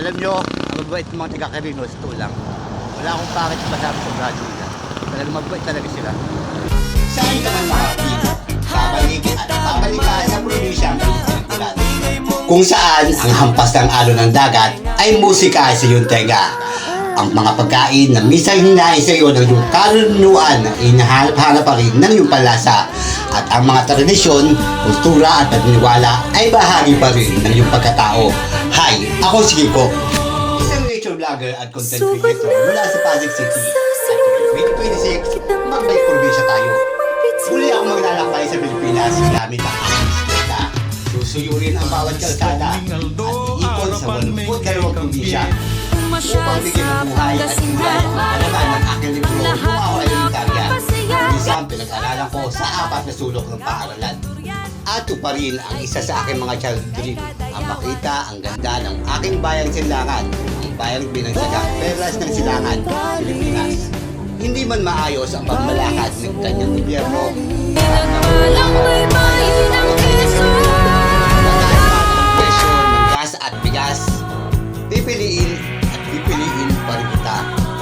Alam nyo, ang mabait ng mga taga-Quirino, ito lang. Wala akong bakit masabi sa grado nila. Talagang mabait talaga sila. Saan ka man makapit, babalik at babalik ka sa probinsyang Pilipinas. Kung saan ang hampas ng alon ng dagat ay musika sa iyong tenga. Ang mga pagkain na minsan hinain sa iyo ng iyong karunungan ay nahanap-hanap pa rin ng iyong palasa. At ang mga tradisyon, kultura at paniniwala ay bahagi pa rin ng iyong pagkatao. Hi, ako si Kiko, isang nature vlogger at content creator mula sa Pasig City. At 2026, magbalik probinsya tayo. Muli ako maglalakbay sa Pilipinas gamit ang aking bisikleta. Susuyurin ang bawat kalsada at iikot sa 82 probinsya upang bigyan ng buhay at kulay ang palaman ng aking libro kung ako ay Elitarya. Isang pinag-aralan ko sa 4 na sulok ng paaralan. At ito pa rin ang isa sa aking mga child dream, ang makita ang ganda ng aking bayang Silangan, ang bayang binagsagang Perlas ng Silangan, Pilipinas. Hindi man maayos ang pagmalakad ng kanyang gobyerno. Walang may bayin ang Quezon. Presyo ng gas at bigas, pipiliin pa rin kita.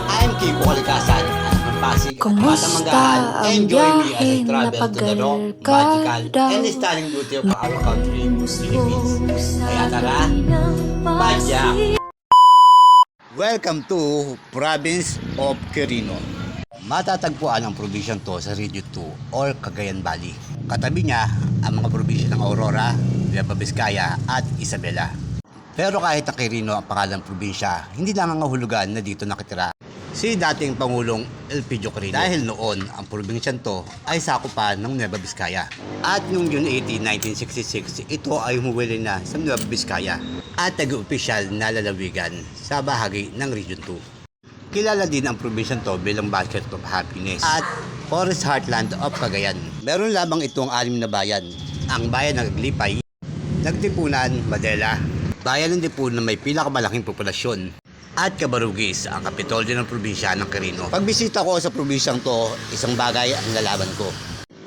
I'm Kiko Kalikasan at ng Pasig at Kumusta Matamanggahan. ang Enjoy me as I biyaheng travel to the raw, magical, napagalkada? and stunning beauty of our country, Philippines. Kaya tara, padyak! Welcome to Province of Quirino. Matatagpuan ang probinsyang to sa Region 2 or Cagayan Valley. Katabi niya ang mga probinsya ng Aurora, Nueva Vizcaya at Isabela. Pero kahit ang Quirino ang pangalang probinsya, hindi lang ang hulugan na dito nakitira si dating Pangulong Elpidio Quirino. Dahil noon, ang probinsyang to ay sakupan ng Nueva Vizcaya. At noong June 18, 1966, ito ay humuwili na sa Nueva Vizcaya at nag-opisyal na lalawigan sa bahagi ng Region 2. Kilala din ang probinsyang to bilang Basket of Happiness at Forest Heartland of Cagayan. Meron lamang itong 6 na bayan. Ang bayan ng Aglipay, Nagtipunan, Madela, bayan ng Dipon na may pinakamalaking populasyon, at Cabarugis, ang kapitolyo ng probinsya ng Quirino. Pagbisita ko sa probinsyang to, isang bagay ang nalaman ko.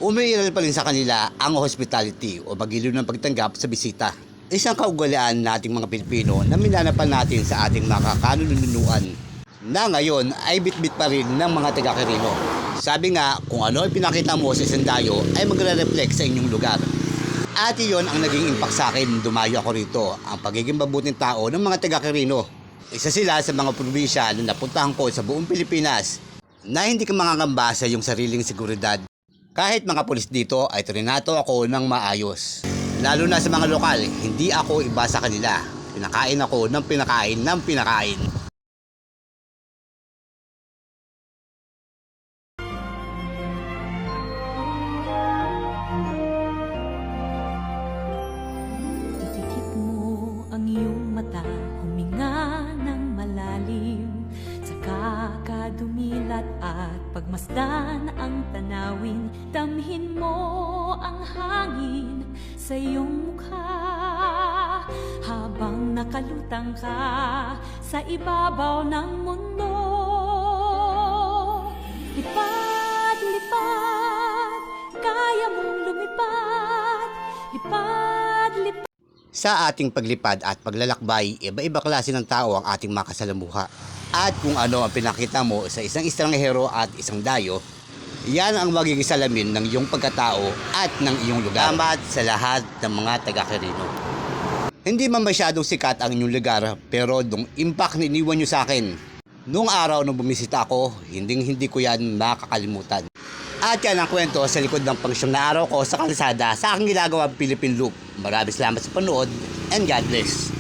Umiiral pa rin sa kanila ang hospitality o magiliw ng pagtanggap sa bisita. Isang kaugalian nating mga Pilipino na minanapan natin sa ating mga kanununuan na ngayon ay bitbit pa rin ng mga taga-Quirino. Sabi nga, kung ano ay pinakita mo sa isang dayo ay magre-reflect sa inyong lugar. At iyon ang naging impact sa akin, dumayo ako rito, ang pagiging mabuting tao ng mga taga-Quirino. Isa sila sa mga probinsya na napuntahan ko sa buong Pilipinas na hindi ka makakamba sa iyong sariling seguridad. Kahit mga pulis dito ay trinato ako ng maayos. Lalo na sa mga lokal, hindi ako iba sa kanila. Pinakain ako ng pinakain. Itikip mo ang iyong mata, huminga ng malalim. Saka ka dumilat at pagmasdan ang tanawin. Damhin mo ang hangin sa iyong mukha habang nakalutang ka sa ibabaw ng mundo. Lipad, lipad, kaya mong lumipad. Lipad, lipad. Sa ating paglipad at paglalakbay, iba-iba klase ng tao ang ating makasalamuha. At kung ano ang pinakita mo sa isang estranghero at isang dayo, yan ang magiging salamin ng iyong pagkatao at ng iyong lugar. Salamat sa lahat ng mga taga-Quirino. Hindi man masyadong sikat ang inyong lugar, pero nung impact na iniwan nyo sa akin, nung araw nung bumisita ako, hindi ko yan makakalimutan. At yan ang kwento sa likod ng pangsyong na araw ko sa kalsada sa aking ginagawang Philippine Loop. Maraming salamat sa panood and God bless.